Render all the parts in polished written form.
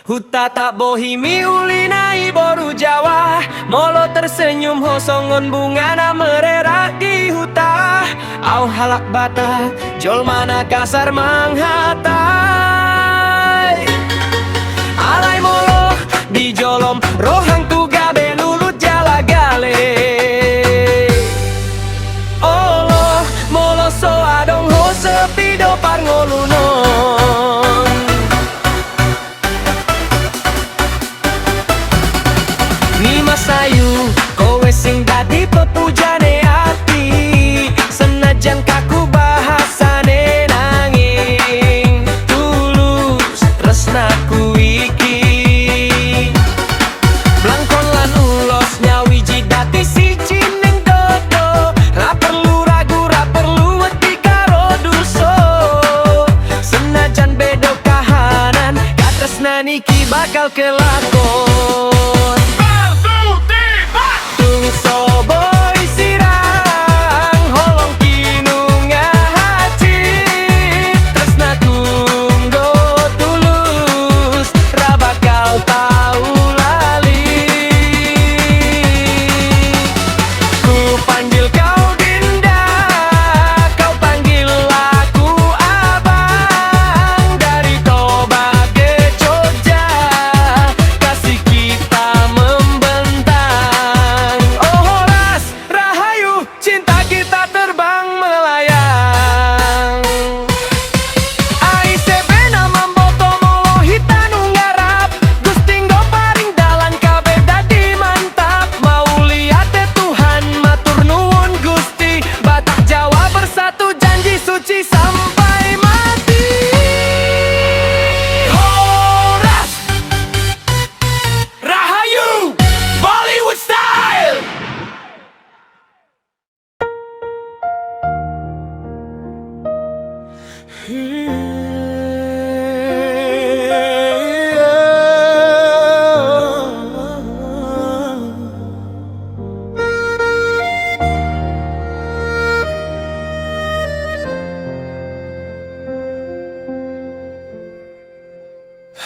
Huta tak bohimi ulinai boru Jawa, molo tersenyum hosongon bunga na mererah di huta. Au halak bata jol mana kasar manghatai. Alai molo di jolom rohang tu gabe lulut jala gale. Olo molo so adong ho sepi do parngolunon. Sayu kowe sing dadi pepujane ati, senajan kaku bahasane nanging tulus tresnaku iki. Blangkon lan ulos nyawiji dadi siji ning dodo, ra perlu ragu ra perlu wedi karo duso. Senajan bedo kahanan katresnan iki bakal kelakon.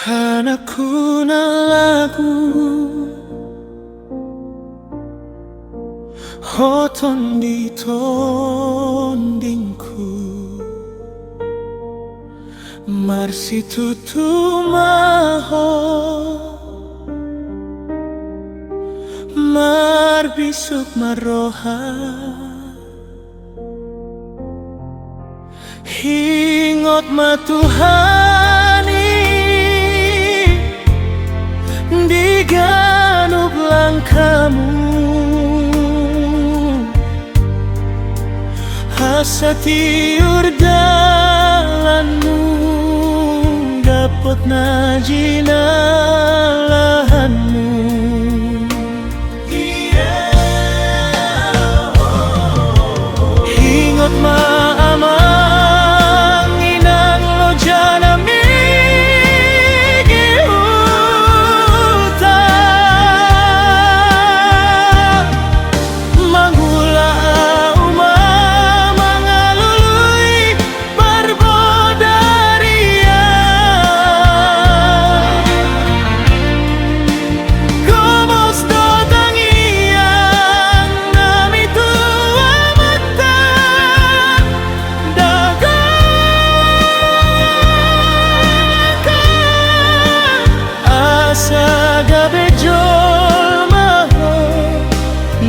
Anakku na lagu hoton di tondingku, marsi tutu maho mar bisuk maroha hingot matuhani diganub langkamu hasati urdalanmu dapat najina lahanmu. Hingot maamang inang lo janami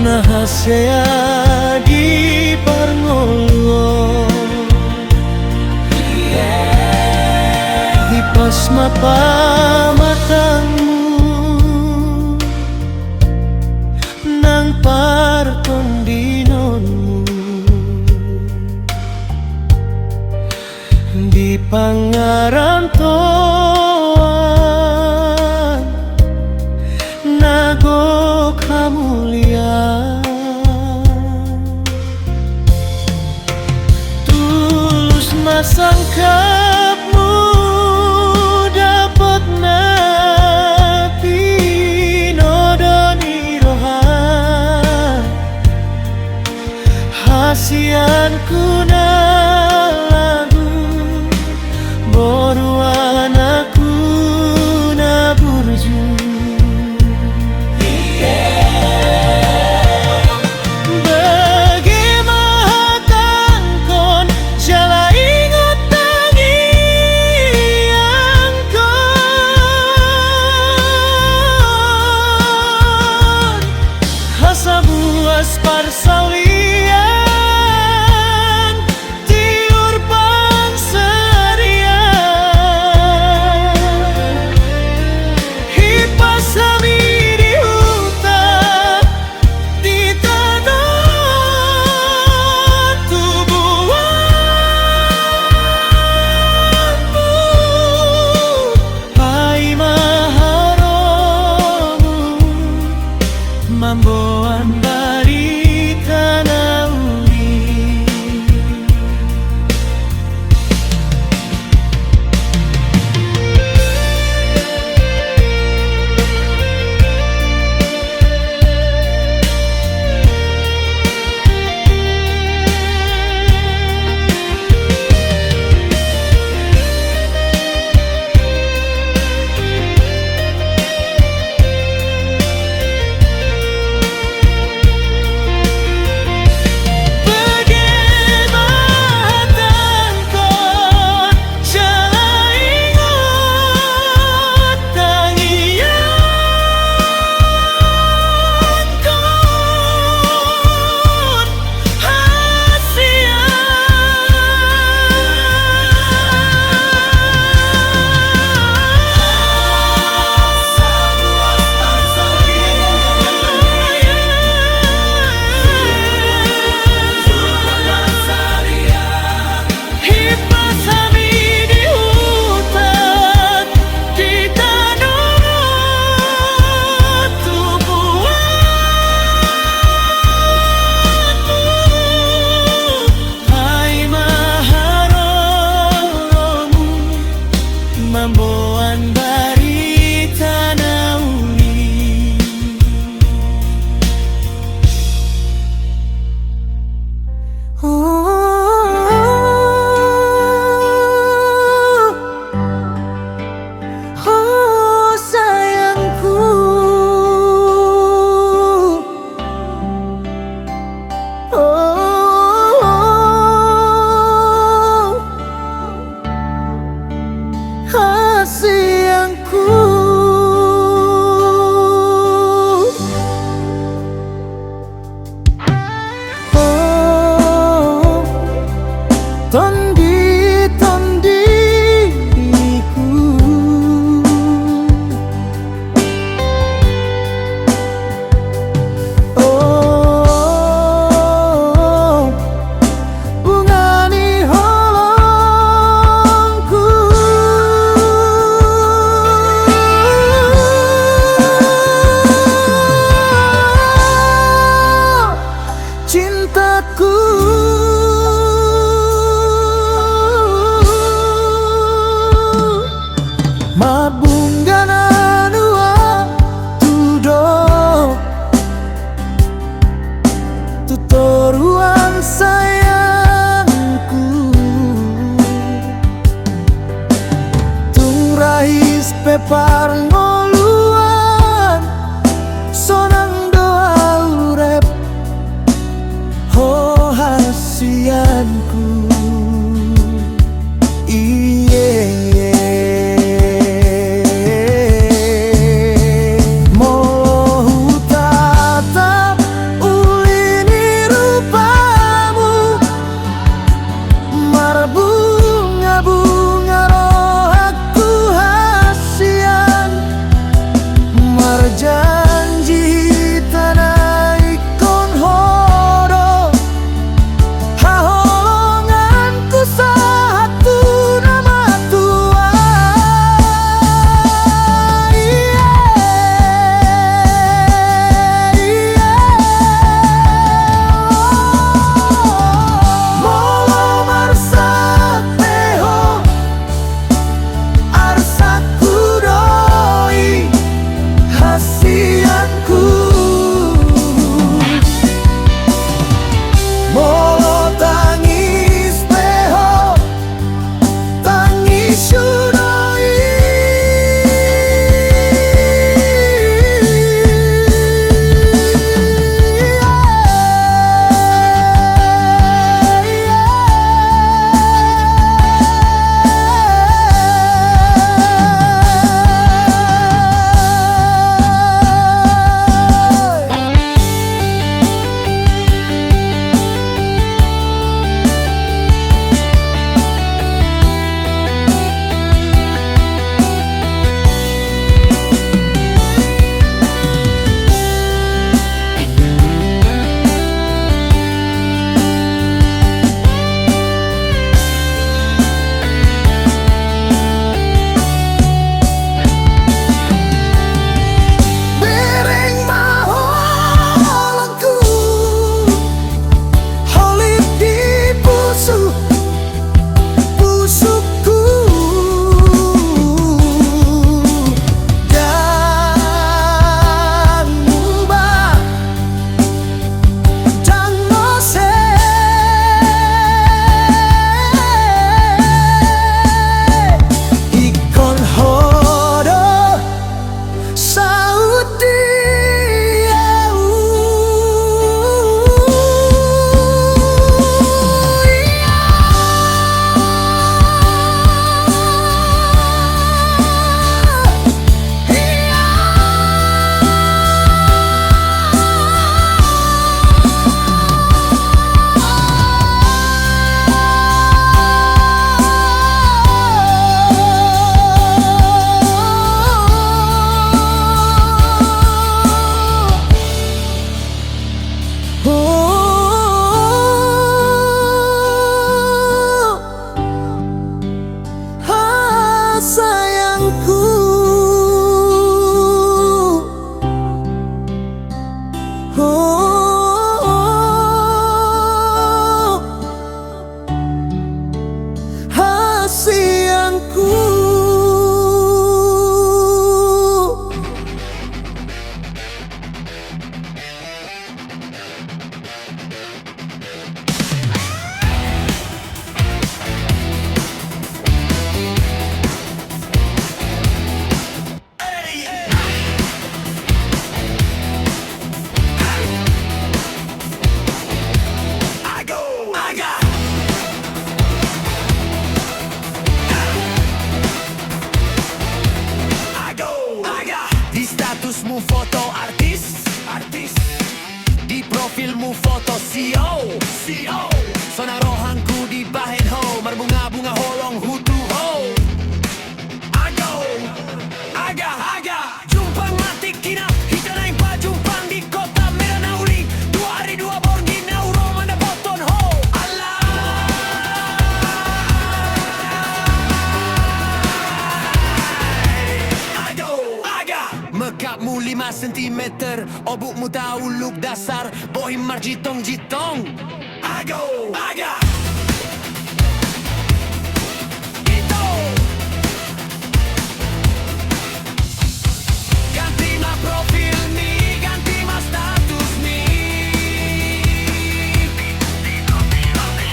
Nahasea di parngolo di pas mapa matamu nang partondinonmu di pangarantoan nago kamuliaan. Sangkapmu dapat napi nodoni rohan hasianku na lagu boruan pangoluan sonang doa urep oh hasianku iye mau tatap ulini rupamu marbunga-bunga roh aku hasian marjanji tanah ikon horo haholonganku satu nama Tuhan molo marsak teho arsaku doi hasianku molo tangis teho tangis syudoi Bereng maholangku holip di pusukku dan ubah dan nose ikon hodo Saudi sayangku hasianku Di statusmu foto artis, di profilmu foto CEO, Sona rohanku di bahen ho, marbunga-bunga holong hutu ho. Aga, jumpang mati kina, hita na impa jumpang di kota merah nauli, 2 hari 2 borgi nauro mana boton ho. Allah. Mekapmu 5 cm, obukmu tauluk dasar, bohim marjitong-jitong. Aga. Itu. Ganti ma profil ni, ganti ma status ni.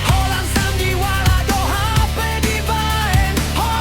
Holang sandiwara do HP di bahen ho.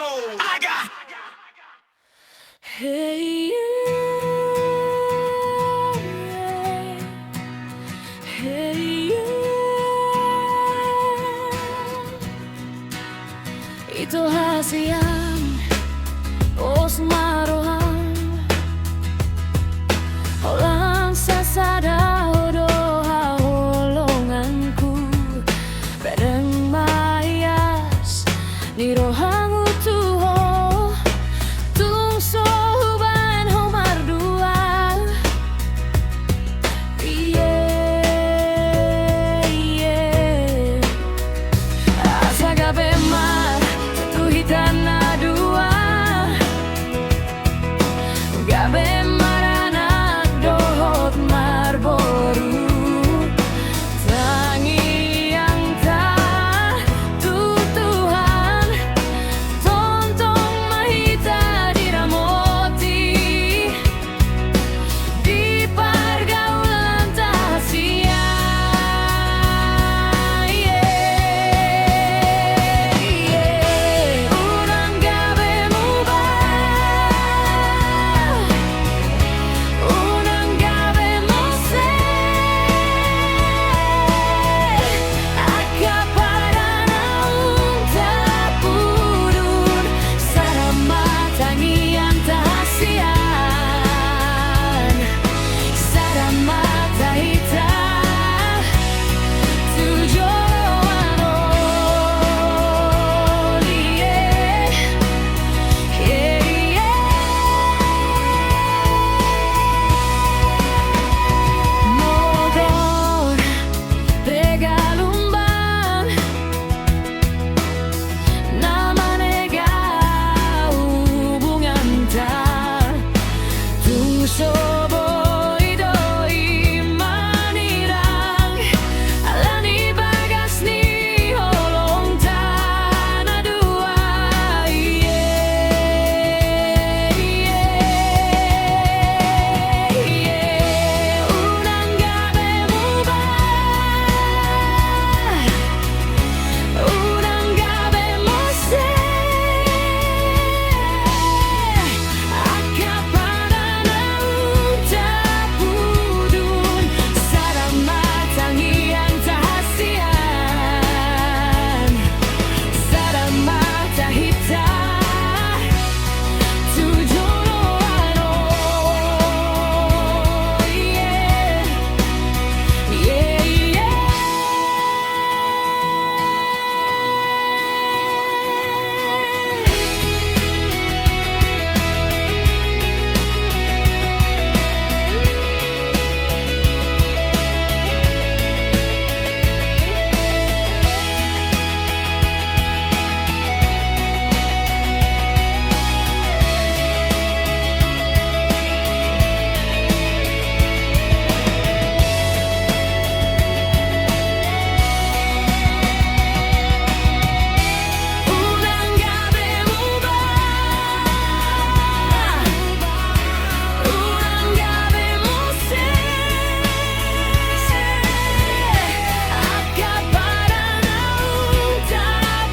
Aga. Hey, hey, ito hasiyan os marohan olang sasada do haholonganku pedang mayas ni rohang utuho tung sohuban homar dua asa gabe mar tuhitan na dua gabe maranak dohot marboru tangi yang tak tutuhan tontong mahita diramoti di pergaulan tahasia urang gabe mubah unang gabe mose akaparana unta purun sarama tangian tahasian sarama tahita tujuan motor regalumban nama nega hubungan ta tung soboi doi manirang alani bagas ni holong tanah dua unang gabe mubah unang gabe mose akaparana unta pudun sarama tangian tahasian sarama tahita tujuan unang gabe mubah unang gabe mose akaparana unta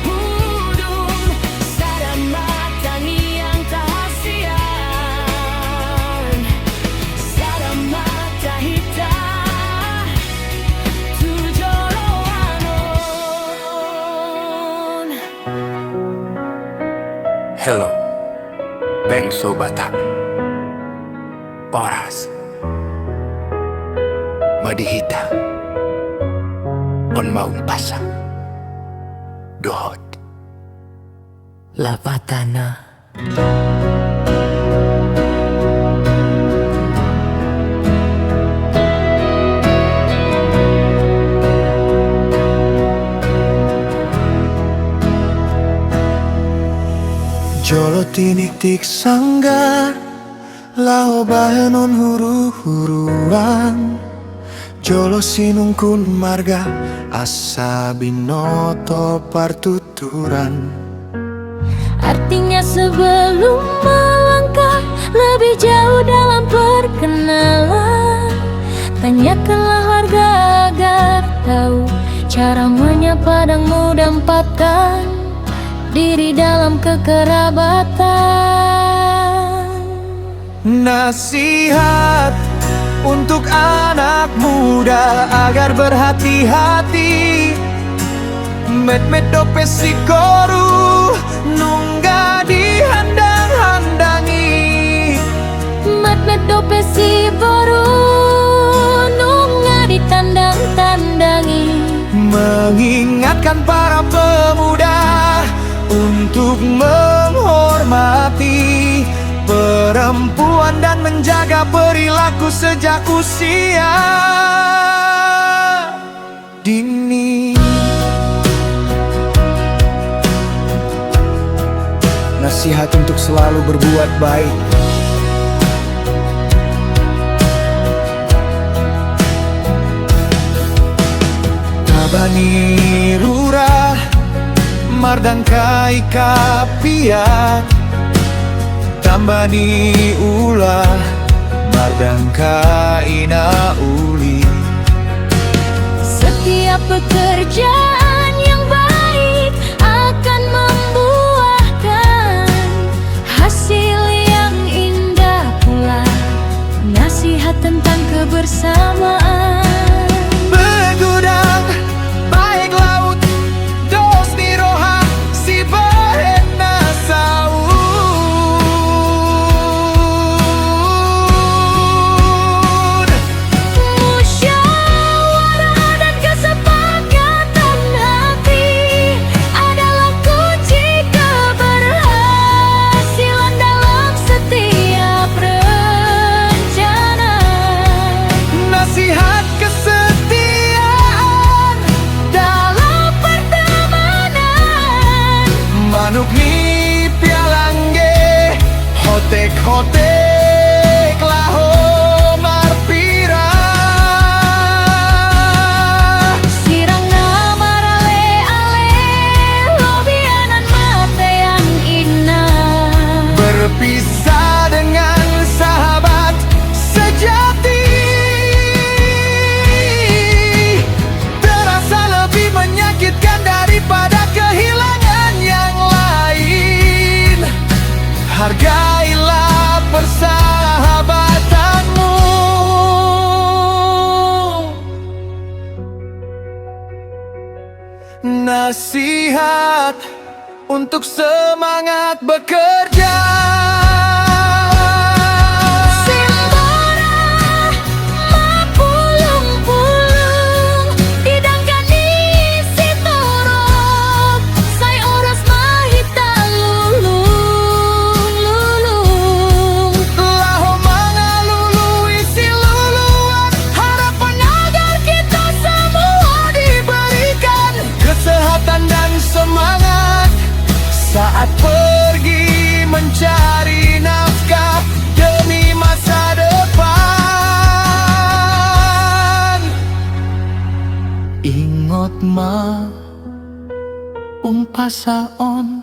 pudun sarama tangian tahasian sarama tahita tujoloanon. Hello, Bengso Batak Poras Madihita On Maung Pasa Dohot Lapatana Jolo tinik-tik sanggar Lao bahenon huru-huruan Jolo sinungkun marga Asa binoto partuturan Artinya sebelum melangkah lebih jauh dalam perkenalan, tanyakanlah warga agar tahu cara menyapa dan mendapatkan diri dalam kekerabatan. Nasihat untuk anak muda agar berhati-hati. Met dope si koru nungga dihandang-handangi. Met dope si boru nungga ditandang-tandangi. Mengingatkan para pemuda untuk menghormati perempuan dan menjaga perilaku sejak usia dini. Nasihat untuk selalu berbuat baik. Tabani rura mardangkai kapia, tambani ulah mardangkai na uli. Setiap pekerjaan yang baik akan membuahkan hasil yang indah pula. Nasihat tentang kebersamaan. Begudang baik laut dos di roha si bahena saud. Musyawarah dan kesepakatan hati adalah kunci keberhasilan dalam setiap rencana. Nasihat kesetiaan Dalam pertemanan, manuk ni pialangge hotek laho marpira. sirangna marale-ale lobianan mate yang indah. Berpisah dengan sahabat sejati terasa lebih menyakitkan daripada kehilangan yang lain. Hargailah persahabatanmu. Nasihat untuk semangat bekerja. Simbora mapulung-pulung didangkan isi torok say oras mahita lulung-lulung. Laho mangalului si luluan, harapan agar kita semua diberikan kesehatan dan semangat saat pergi mencari nafkah demi masa depan. Ingot ma umpasaon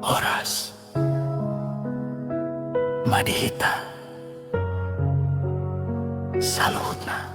oras madihita saluhutna.